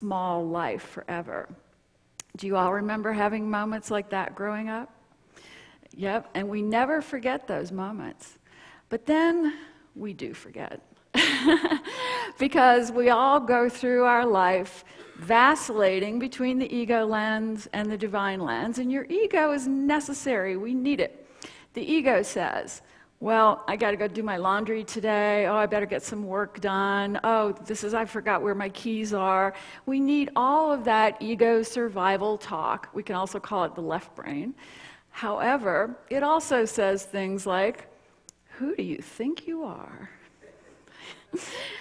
small life forever. Do you all remember having moments like that growing up? Yep, and we never forget those moments. But then we do forget. Because we all go through our life vacillating between the ego lens and the divine lens, and your ego is necessary. We need it. The ego says, well, I got to go do my laundry today. Oh, I better get some work done. Oh, I forgot where my keys are. We need all of that ego survival talk. We can also call it the left brain. However, it also says things like, who do you think you are?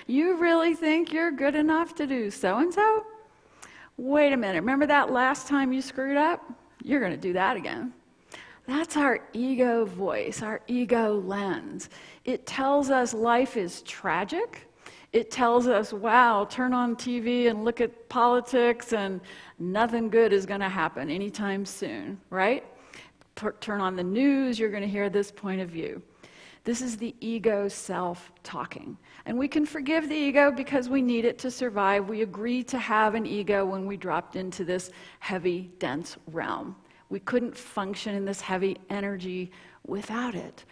You really think you're good enough to do so-and-so? Wait a minute, remember that last time you screwed up? You're going to do that again. That's our ego voice, our ego lens. It tells us life is tragic. It tells us, wow, turn on TV and look at politics and nothing good is going to happen anytime soon, right? Turn on the news, you're going to hear this point of view. This is the ego self talking. And we can forgive the ego because we need it to survive. We agreed to have an ego when we dropped into this heavy, dense realm. We couldn't function in this heavy energy without it.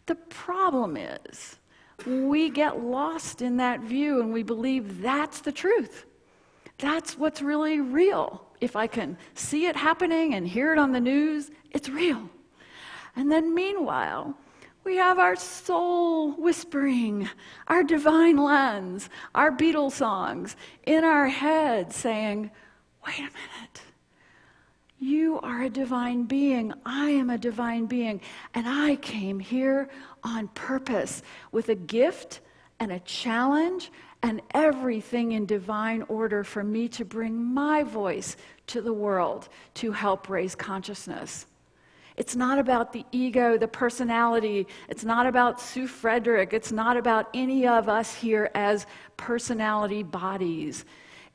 The problem is, we get lost in that view and we believe that's the truth. That's what's really real. If I can see it happening and hear it on the news, it's real. And then meanwhile, we have our soul whispering, our divine lens, our Beatles songs in our head saying, wait a minute. You are a divine being. I am a divine being. And I came here on purpose with a gift and a challenge and everything in divine order for me to bring my voice to the world to help raise consciousness. It's not about the ego, the personality. It's not about Sue Frederick. It's not about any of us here as personality bodies.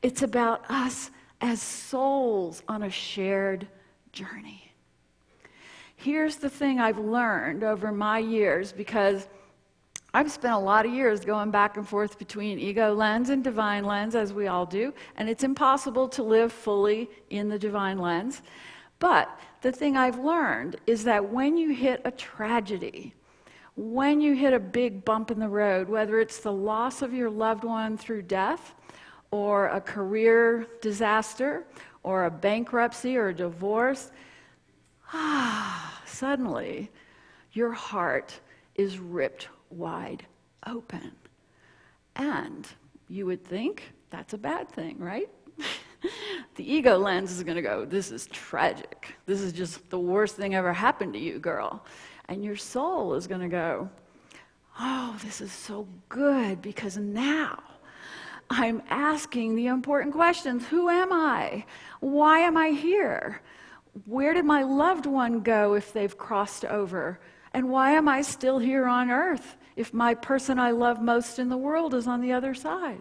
It's about us as souls on a shared journey. Here's the thing I've learned over my years, because I've spent a lot of years going back and forth between ego lens and divine lens, as we all do, and it's impossible to live fully in the divine lens. But the thing I've learned is that when you hit a tragedy, when you hit a big bump in the road, whether it's the loss of your loved one through death, or a career disaster, or a bankruptcy, or a divorce, suddenly your heart is ripped wide open. And you would think that's a bad thing, right? The ego lens is going to go, this is tragic. This is just the worst thing ever happened to you, girl. And your soul is going to go, oh, this is so good, because now I'm asking the important questions. Who am I? Why am I here? Where did my loved one go if they've crossed over? And why am I still here on earth if my person I love most in the world is on the other side?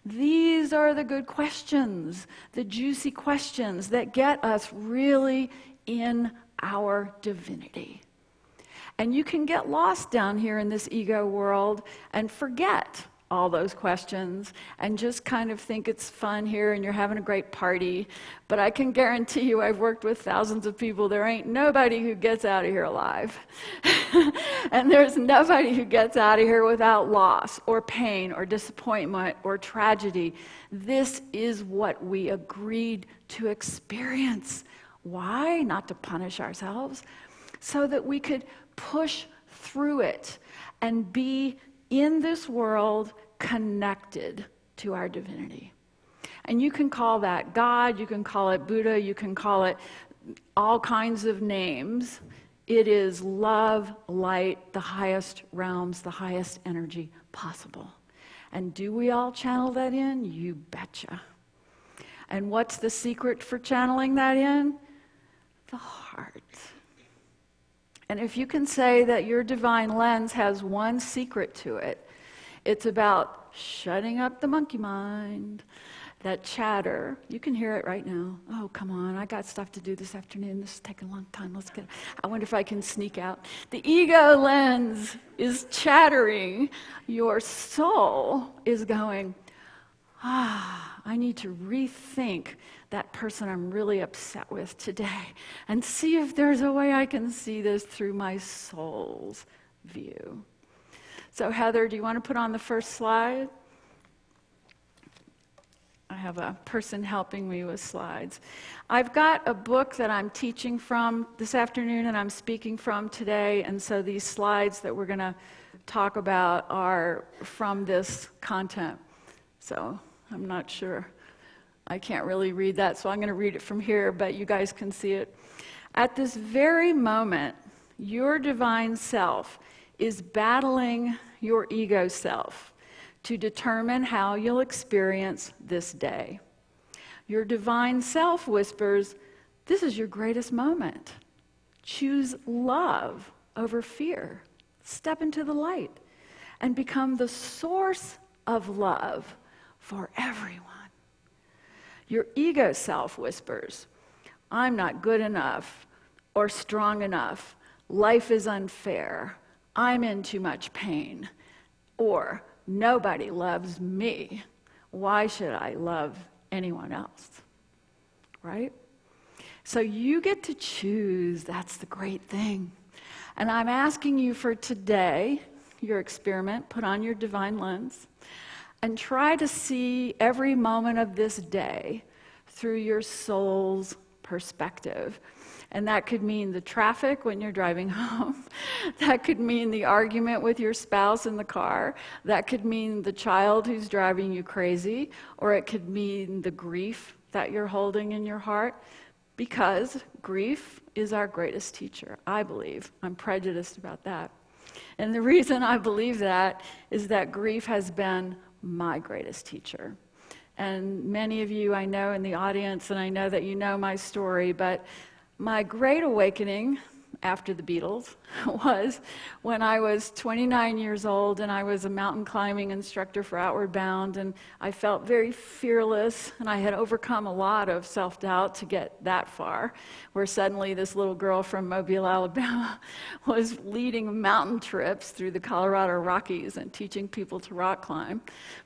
These are the good questions, the juicy questions that get us really in our divinity. And you can get lost down here in this ego world and forget all those questions and just kind of think it's fun here and you're having a great party. But I can guarantee you, I've worked with thousands of people, there ain't nobody who gets out of here alive. And there's nobody who gets out of here without loss or pain or disappointment or tragedy. This is what we agreed to experience. Why? Not to punish ourselves, so that we could push through it and be in this world connected to our divinity. And you can call that God, you can call it Buddha, you can call it all kinds of names. It is love, light, the highest realms, the highest energy possible. And do we all channel that in? You betcha. And what's the secret for channeling that in? The heart. And if you can say that your divine lens has one secret to it, it's about shutting up the monkey mind, that chatter. You can hear it right now. Oh, come on, I got stuff to do this afternoon. This is taking a long time. I wonder if I can sneak out. The ego lens is chattering. Your soul is going, I need to rethink that person I'm really upset with today and see if there's a way I can see this through my soul's view. So Heather, do you want to put on the first slide? I have a person helping me with slides. I've got a book that I'm teaching from this afternoon and I'm speaking from today, and so these slides that we're going to talk about are from this content. So I'm not sure. I can't really read that, so I'm going to read it from here, but you guys can see it. At this very moment, your divine self is battling your ego self to determine how you'll experience this day. Your divine self whispers, this is your greatest moment. Choose love over fear. Step into the light and become the source of love for everyone. Your ego self whispers, I'm not good enough or strong enough. Life is unfair. I'm in too much pain. Or nobody loves me. Why should I love anyone else? Right? So you get to choose. That's the great thing. And I'm asking you for today, your experiment, put on your divine lens, and try to see every moment of this day through your soul's perspective. And that could mean the traffic when you're driving home. That could mean the argument with your spouse in the car. That could mean the child who's driving you crazy. Or it could mean the grief that you're holding in your heart. Because grief is our greatest teacher, I believe. I'm prejudiced about that. And the reason I believe that is that grief has been my greatest teacher. And many of you I know in the audience, and I know that you know my story, but my great awakening after the Beatles was when I was 29 years old and I was a mountain climbing instructor for Outward Bound, and I felt very fearless, and I had overcome a lot of self-doubt to get that far, where suddenly this little girl from Mobile, Alabama was leading mountain trips through the Colorado Rockies and teaching people to rock climb,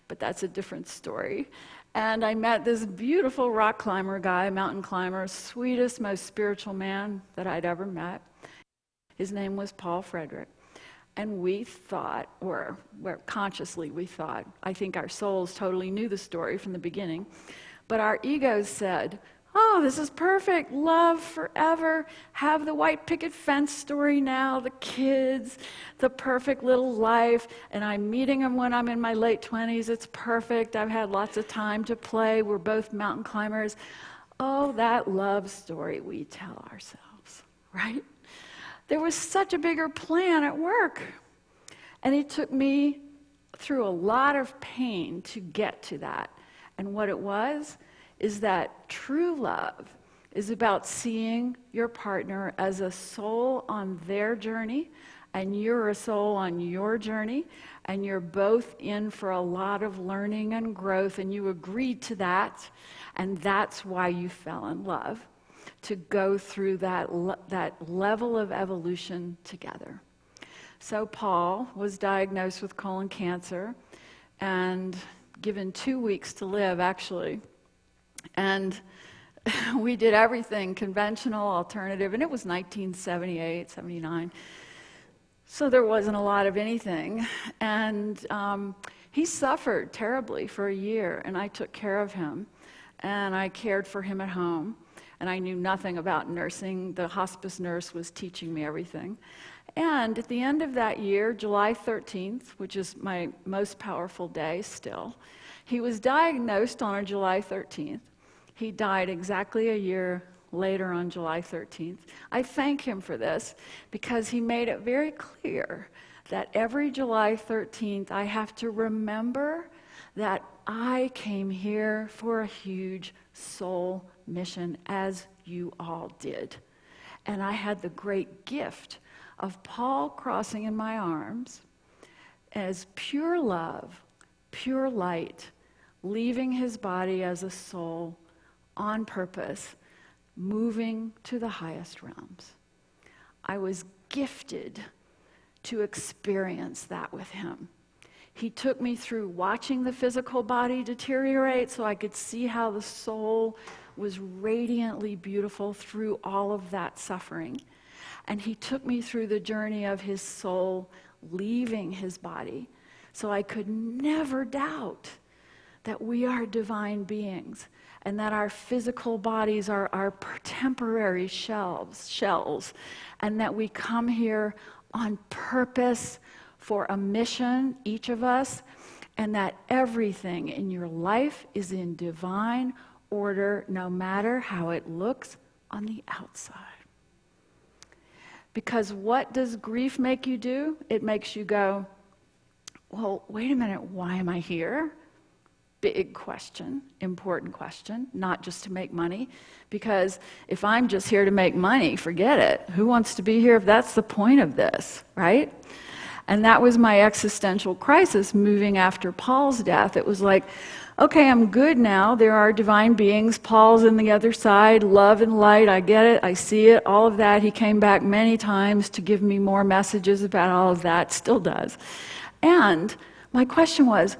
but that's a different story. And I met this beautiful rock climber guy, mountain climber, sweetest, most spiritual man that I'd ever met. His name was Paul Frederick. And we thought, or consciously we thought, I think our souls totally knew the story from the beginning, but our egos said, oh, this is perfect, love forever, have the white picket fence story now, the kids, the perfect little life, and I'm meeting him when I'm in my late 20s, it's perfect, I've had lots of time to play, we're both mountain climbers. Oh, that love story we tell ourselves, right? There was such a bigger plan at work, and it took me through a lot of pain to get to that, and what it was is that true love is about seeing your partner as a soul on their journey, and you're a soul on your journey, and you're both in for a lot of learning and growth, and you agreed to that, and that's why you fell in love, to go through that level of evolution together. So Paul was diagnosed with colon cancer and given 2 weeks to live, actually. And we did everything, conventional, alternative, and it was 1978, 79. So there wasn't a lot of anything. And he suffered terribly for a year, and I took care of him. And I cared for him at home. And I knew nothing about nursing. The hospice nurse was teaching me everything. And at the end of that year, July 13th, which is my most powerful day still, he was diagnosed on July 13th. He died exactly a year later on July 13th. I thank him for this because he made it very clear that every July 13th I have to remember that I came here for a huge soul mission, as you all did. And I had the great gift of Paul crossing in my arms as pure love, pure light, leaving his body as a soul on purpose, moving to the highest realms. I was gifted to experience that with him. He took me through watching the physical body deteriorate so I could see how the soul was radiantly beautiful through all of that suffering. And he took me through the journey of his soul leaving his body so I could never doubt that we are divine beings and that our physical bodies are our temporary shells, and that we come here on purpose for a mission, each of us, and that everything in your life is in divine order, no matter how it looks on the outside. Because what does grief make you do? It makes you go, well, wait a minute, why am I here? Big question, important question, not just to make money. Because if I'm just here to make money, forget it. Who wants to be here if that's the point of this, right? And that was my existential crisis moving after Paul's death. It was like, okay, I'm good now. There are divine beings. Paul's on the other side, love and light. I get it. I see it. All of that. He came back many times to give me more messages about all of that. Still does. And my question was,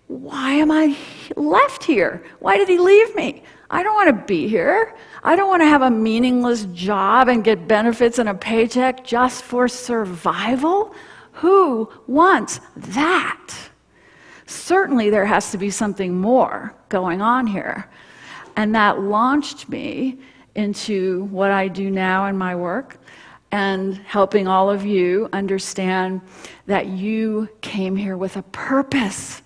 why am I left here? Why did he leave me? I don't want to be here. I don't want to have a meaningless job and get benefits and a paycheck just for survival. Who wants that? Certainly there has to be something more going on here. And that launched me into what I do now in my work and helping all of you understand that you came here with a purpose,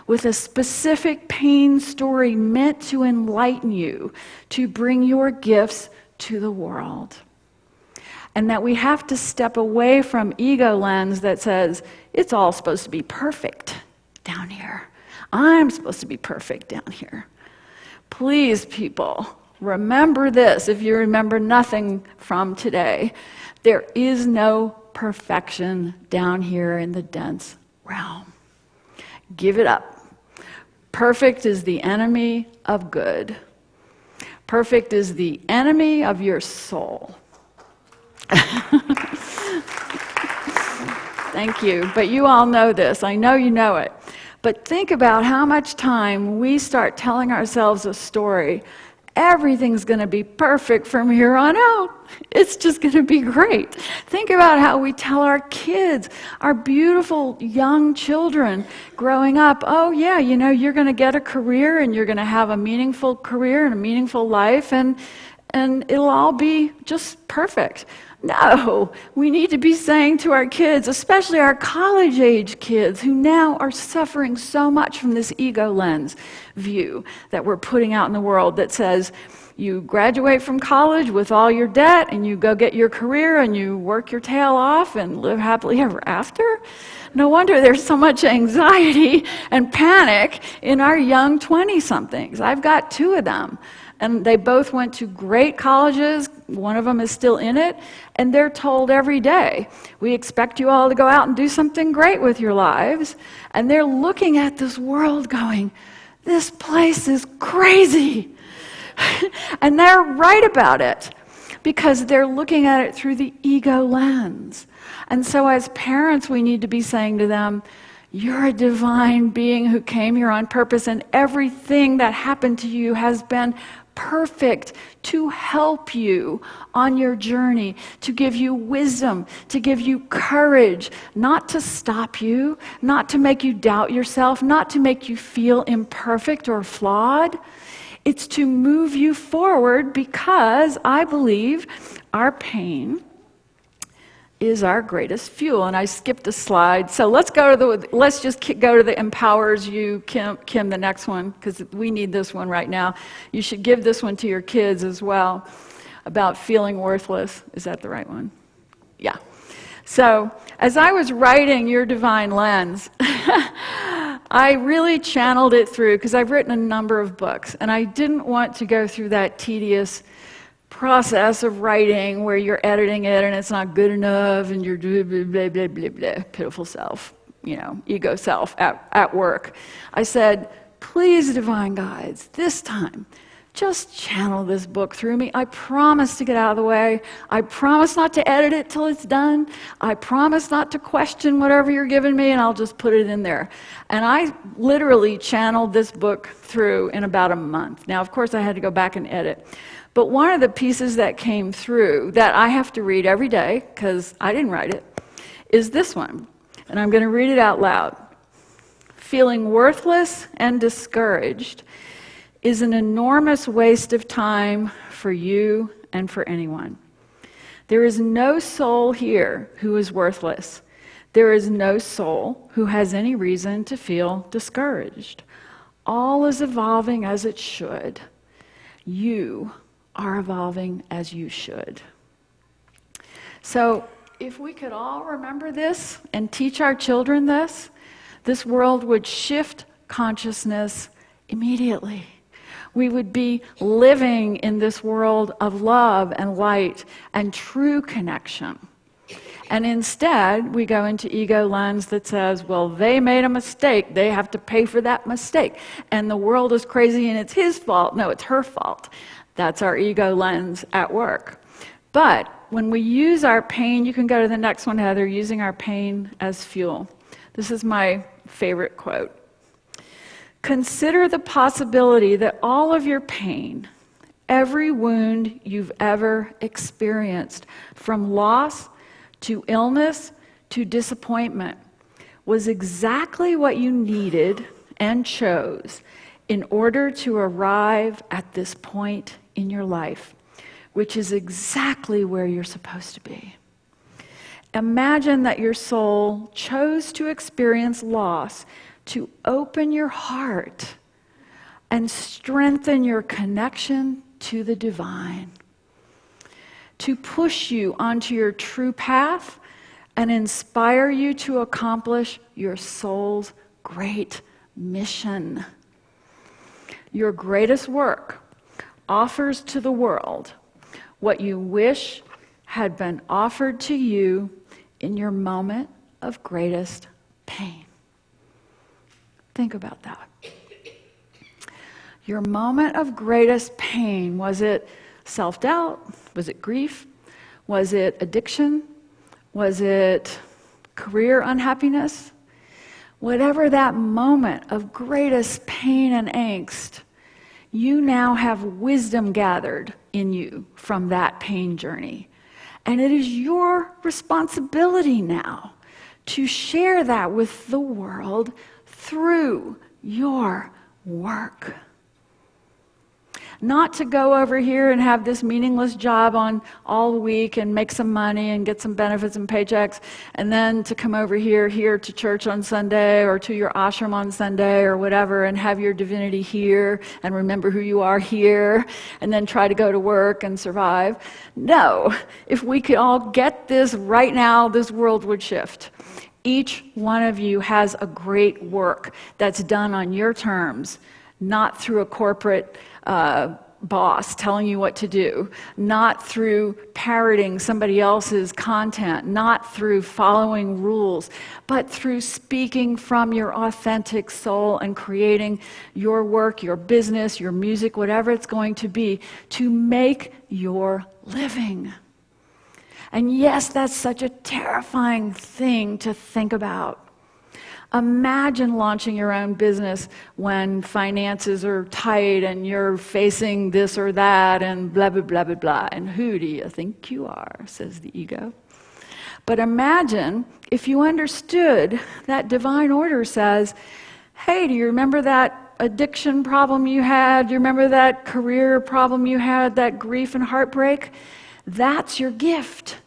with a specific pain story meant to enlighten you, to bring your gifts to the world. And that we have to step away from ego lens that says, it's all supposed to be perfect down here. I'm supposed to be perfect down here. Please, people, remember this. If you remember nothing from today, there is no perfection down here in the dense realm. Give it up. Perfect is the enemy of good. Perfect is the enemy of your soul. Thank you. But you all know this. I know you know it. But think about how much time we start telling ourselves a story. Everything's going to be perfect from here on out. It's just going to be great. Think about how we tell our kids, our beautiful young children growing up, oh yeah, you know, you're going to get a career and you're going to have a meaningful career and a meaningful life and it'll all be just perfect. No, we need to be saying to our kids, especially our college-age kids who now are suffering so much from this ego lens view that we're putting out in the world that says, you graduate from college with all your debt and you go get your career and you work your tail off and live happily ever after. No wonder there's so much anxiety and panic in our young 20-somethings. I've got 2 of them. And they both went to great colleges. One of them is still in it. And they're told every day, we expect you all to go out and do something great with your lives. And they're looking at this world going, this place is crazy. And they're right about it because they're looking at it through the ego lens. And so as parents, we need to be saying to them, you're a divine being who came here on purpose, and everything that happened to you has been perfect to help you on your journey, to give you wisdom, to give you courage, not to stop you, not to make you doubt yourself, not to make you feel imperfect or flawed. It's to move you forward because I believe our pain is our greatest fuel. And I skipped a slide. So let's just go to the empowers you, Kim, the next one, because we need this one right now. You should give this one to your kids as well, about feeling worthless. Is that the right one? Yeah. So as I was writing Your Divine Lens, I really channeled it through, because I've written a number of books, and I didn't want to go through that tedious process of writing where you're editing it and it's not good enough and you're blah, blah, blah, blah, blah, blah, pitiful self, ego self at work. I said, please, divine guides, this time, just channel this book through me. I promise to get out of the way. I promise not to edit it till it's done. I promise not to question whatever you're giving me, and I'll just put it in there. And I literally channeled this book through in about a month. Now, of course, I had to go back and edit. But one of the pieces that came through that I have to read every day, because I didn't write it, is this one. And I'm going to read it out loud. Feeling worthless and discouraged is an enormous waste of time for you and for anyone. There is no soul here who is worthless. There is no soul who has any reason to feel discouraged. All is evolving as it should. You are evolving as you should. So if we could all remember this and teach our children this world would shift consciousness immediately. We would be living in this world of love and light and true connection. And instead, we go into ego lens that says, well, they made a mistake. They have to pay for that mistake. And the world is crazy and it's his fault. No, it's her fault. That's our ego lens at work. But when we use our pain, you can go to the next one, Heather, using our pain as fuel. This is my favorite quote. Consider the possibility that all of your pain, every wound you've ever experienced, from loss to illness to disappointment, was exactly what you needed and chose in order to arrive at this point in your life, which is exactly where you're supposed to be. Imagine that your soul chose to experience loss to open your heart and strengthen your connection to the divine, to push you onto your true path and inspire you to accomplish your soul's great mission. Your greatest work offers to the world what you wish had been offered to you in your moment of greatest pain. Think about that. Your moment of greatest pain, was it self-doubt? Was it grief? Was it addiction? Was it career unhappiness? Whatever that moment of greatest pain and angst, you now have wisdom gathered in you from that pain journey. And it is your responsibility now to share that with the world through your work. Not to go over here and have this meaningless job on all the week and make some money and get some benefits and paychecks, and then to come over here to church on Sunday or to your ashram on Sunday or whatever and have your divinity here and remember who you are here and then try to go to work and survive. No, if we could all get this right now, this world would shift. Each one of you has a great work that's done on your terms, not through a corporate boss telling you what to do, not through parroting somebody else's content, not through following rules, but through speaking from your authentic soul and creating your work, your business, your music, whatever it's going to be, to make your living. And yes, that's such a terrifying thing to think about. Imagine launching your own business when finances are tight and you're facing this or that and blah, blah, blah, blah, blah. And who do you think you are, says the ego. But imagine if you understood that divine order says, hey, do you remember that addiction problem you had? Do you remember that career problem you had, that grief and heartbreak? That's your gift.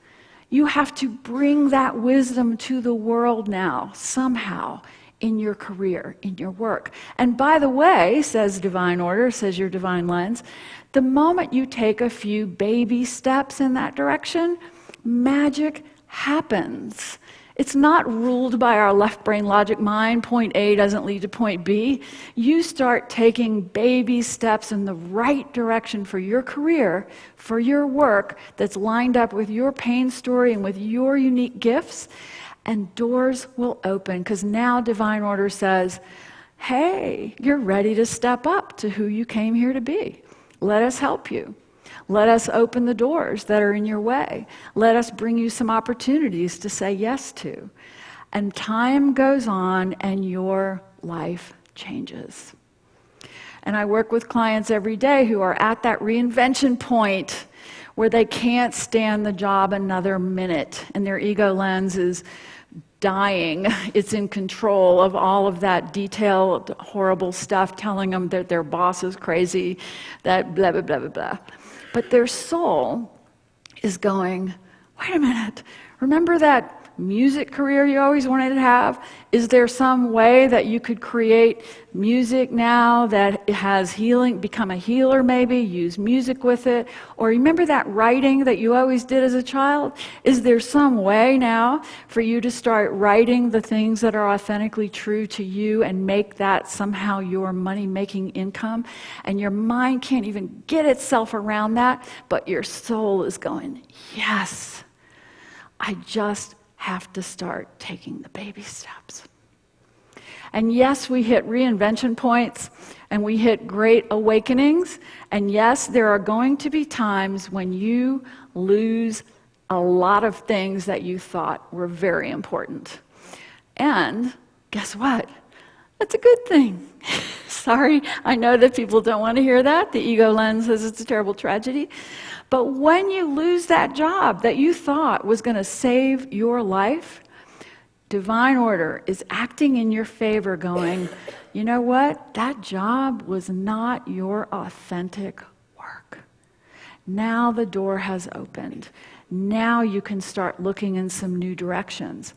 You have to bring that wisdom to the world now, somehow, in your career, in your work. And by the way, says divine order, says your divine lens, the moment you take a few baby steps in that direction, magic happens. It's not ruled by our left brain logic mind. Point A doesn't lead to point B. You start taking baby steps in the right direction for your career, for your work that's lined up with your pain story and with your unique gifts, and doors will open because now divine order says, hey, you're ready to step up to who you came here to be. Let us help you. Let us open the doors that are in your way. Let us bring you some opportunities to say yes to. And time goes on and your life changes. And I work with clients every day who are at that reinvention point where they can't stand the job another minute and their ego lens is dying. It's in control of all of that detailed, horrible stuff telling them that their boss is crazy, that blah, blah, blah, blah, blah. But their soul is going, wait a minute, remember that music career you always wanted to have? Is there some way that you could create music now that has healing, become a healer maybe, use music with it? Or remember that writing that you always did as a child? Is there some way now for you to start writing the things that are authentically true to you and make that somehow your money-making income? And your mind can't even get itself around that, but your soul is going, yes, I just have to start taking the baby steps. And yes, we hit reinvention points and we hit great awakenings. And yes, there are going to be times when you lose a lot of things that you thought were very important. And guess what? That's a good thing. Sorry, I know that people don't want to hear that. The ego lens says it's a terrible tragedy. But when you lose that job that you thought was going to save your life, divine order is acting in your favor going, you know what? That job was not your authentic work. Now the door has opened. Now you can start looking in some new directions.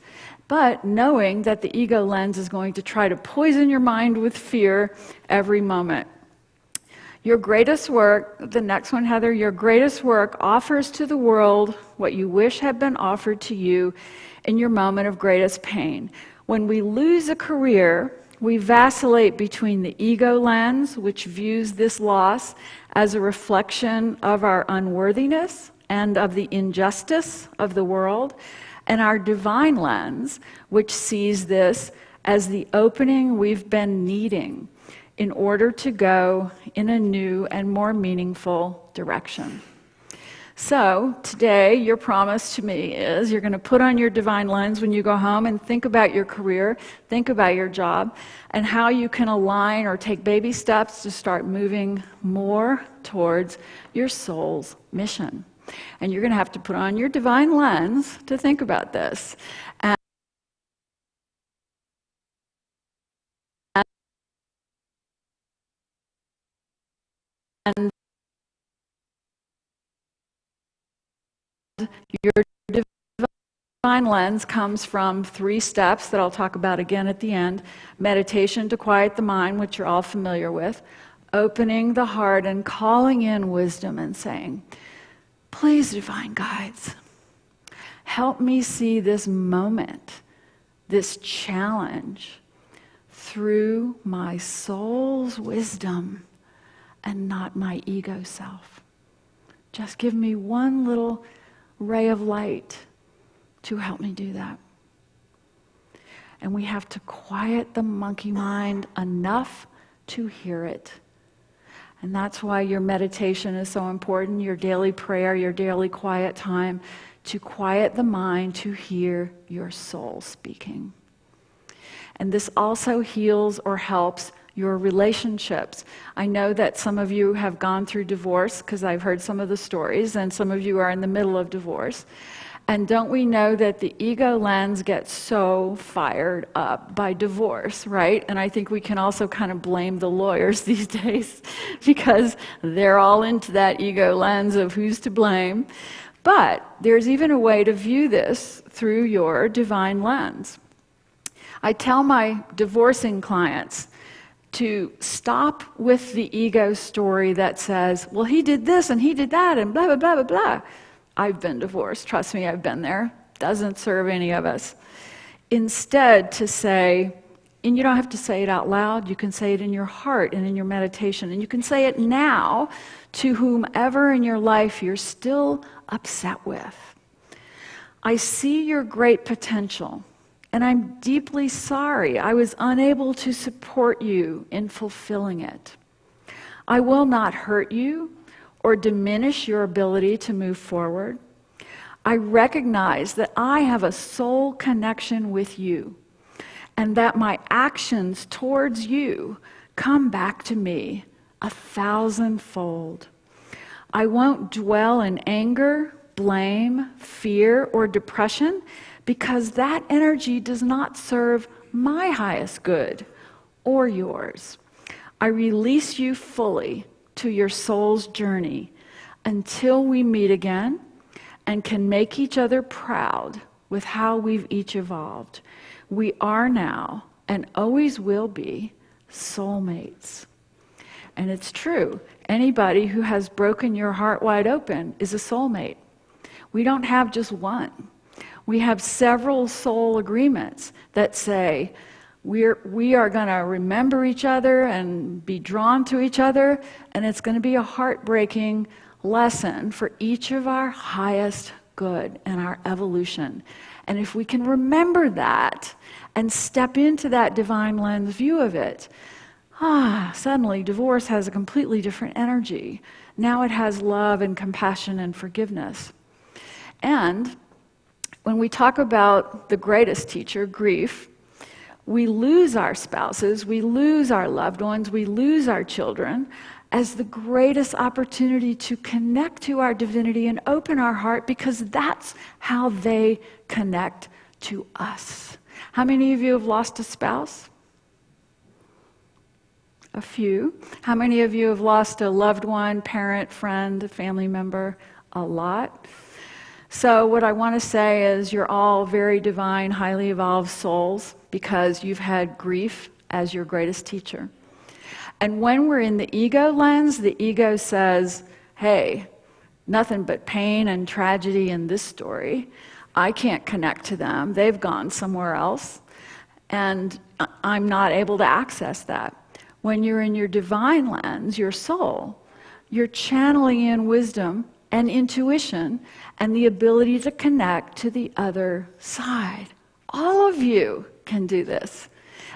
But knowing that the ego lens is going to try to poison your mind with fear every moment. Your greatest work, the next one, Heather, your greatest work offers to the world what you wish had been offered to you in your moment of greatest pain. When we lose a career, we vacillate between the ego lens, which views this loss as a reflection of our unworthiness and of the injustice of the world, and our divine lens, which sees this as the opening we've been needing in order to go in a new and more meaningful direction. So today, your promise to me is you're going to put on your divine lens when you go home and think about your career, think about your job, and how you can align or take baby steps to start moving more towards your soul's mission. And you're going to have to put on your divine lens to think about this. And your divine lens comes from 3 steps that I'll talk about again at the end. Meditation to quiet the mind, which you're all familiar with. Opening the heart and calling in wisdom and saying, please, divine guides, help me see this moment, this challenge, through my soul's wisdom and not my ego self. Just give me one little ray of light to help me do that. And we have to quiet the monkey mind enough to hear it. And that's why your meditation is so important, your daily prayer, your daily quiet time, to quiet the mind to hear your soul speaking. And this also heals or helps your relationships. I know that some of you have gone through divorce because I've heard some of the stories, and some of you are in the middle of divorce. And don't we know that the ego lens gets so fired up by divorce, right? And I think we can also kind of blame the lawyers these days because they're all into that ego lens of who's to blame. But there's even a way to view this through your divine lens. I tell my divorcing clients to stop with the ego story that says, well, he did this and he did that and blah, blah, blah, blah, blah. I've been divorced. Trust me, I've been there. Doesn't serve any of us. Instead, to say, and you don't have to say it out loud, you can say it in your heart and in your meditation, and you can say it now to whomever in your life you're still upset with. I see your great potential, and I'm deeply sorry I was unable to support you in fulfilling it. I will not hurt you or diminish your ability to move forward. I recognize that I have a soul connection with you, and that my actions towards you come back to me 1,000-fold. I won't dwell in anger, blame, fear, or depression, because that energy does not serve my highest good or yours. I release you fully to your soul's journey until we meet again and can make each other proud with how we've each evolved. We are now, and always will be, soulmates. And it's true. Anybody who has broken your heart wide open is a soulmate. We don't have just one. We have several soul agreements that say we are going to remember each other and be drawn to each other, and it's going to be a heartbreaking lesson for each of our highest good and our evolution. And if we can remember that and step into that divine lens view of it, suddenly divorce has a completely different energy. Now it has love and compassion and forgiveness. And when we talk about the greatest teacher, grief, we lose our spouses, we lose our loved ones, we lose our children as the greatest opportunity to connect to our divinity and open our heart, because that's how they connect to us. How many of you have lost a spouse? A few. How many of you have lost a loved one, parent, friend, family member? A lot. So what I want to say is you're all very divine, highly evolved souls because you've had grief as your greatest teacher. And when we're in the ego lens, the ego says, hey, nothing but pain and tragedy in this story. I can't connect to them. They've gone somewhere else. And I'm not able to access that. When you're in your divine lens, your soul, you're channeling in wisdom and intuition and the ability to connect to the other side. All of you can do this.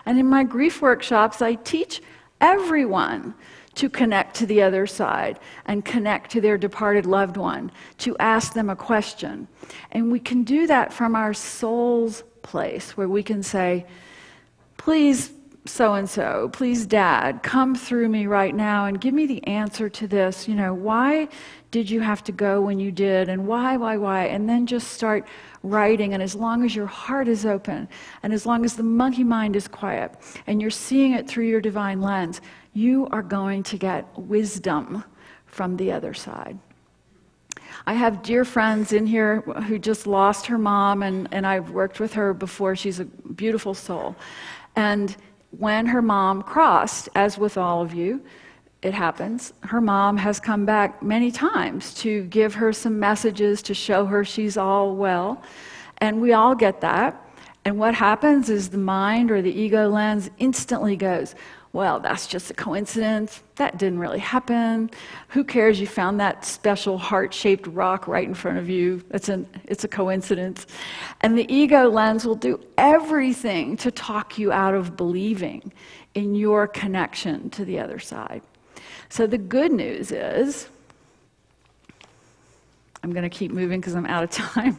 And in my grief workshops, I teach everyone to connect to the other side and connect to their departed loved one, to ask them a question. And we can do that from our soul's place, where we can say, please, so-and-so, please, Dad, come through me right now and give me the answer to this. Why did you have to go when you did? And why? And then just start writing. And as long as your heart is open, and as long as the monkey mind is quiet, and you're seeing it through your divine lens, you are going to get wisdom from the other side. I have dear friends in here who just lost her mom, and I've worked with her before. She's a beautiful soul. And when her mom crossed, as with all of you, it happens, her mom has come back many times to give her some messages to show her she's all well. And we all get that. And what happens is the mind or the ego lens instantly goes, well, that's just a coincidence. That didn't really happen. Who cares? You found that special heart-shaped rock right in front of you. It's a coincidence. And the ego lens will do everything to talk you out of believing in your connection to the other side. So the good news is, I'm going to keep moving because I'm out of time.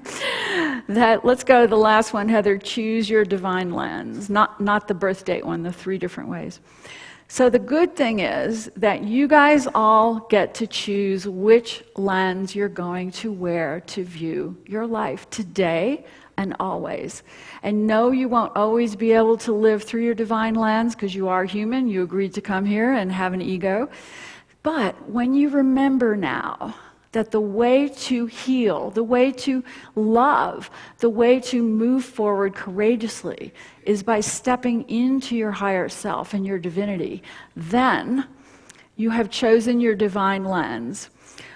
Let's go to the last one, Heather. Choose your divine lens, not the birth date one, the 3 different ways. So the good thing is that you guys all get to choose which lens you're going to wear to view your life today and always. And no, you won't always be able to live through your divine lens because you are human. You agreed to come here and have an ego. But when you remember now that the way to heal, the way to love, the way to move forward courageously is by stepping into your higher self and your divinity, then you have chosen your divine lens.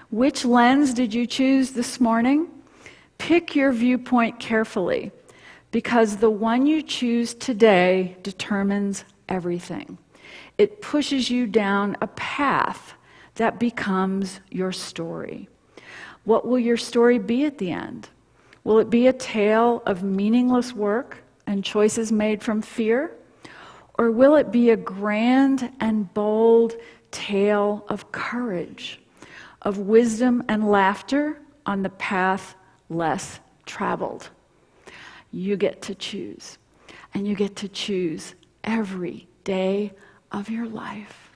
Which lens did you choose this morning? Pick your viewpoint carefully, because the one you choose today determines everything. It pushes you down a path that becomes your story. What will your story be at the end? Will it be a tale of meaningless work and choices made from fear? Or will it be a grand and bold tale of courage, of wisdom and laughter on the path less traveled. You get to choose, and you get to choose every day of your life.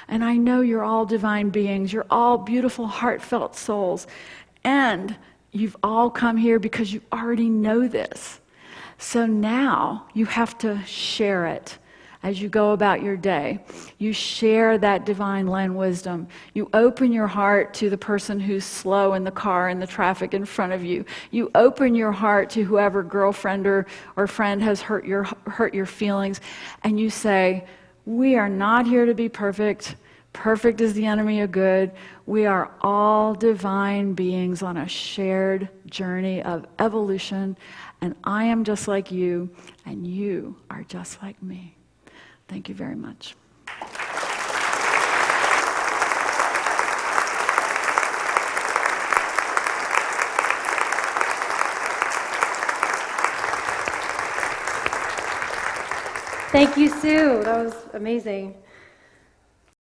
And I know you're all divine beings, you're all beautiful, heartfelt souls, and you've all come here because you already know this. So now you have to share it. As you go about your day, you share that divine land wisdom. You open your heart to the person who's slow in the car in the traffic in front of you. You open your heart to whoever girlfriend or friend has hurt your feelings, and you say, we are not here to be perfect. Perfect is the enemy of good. We are all divine beings on a shared journey of evolution, and I am just like you, and you are just like me. Thank you very much. Thank you, Sue. That was amazing.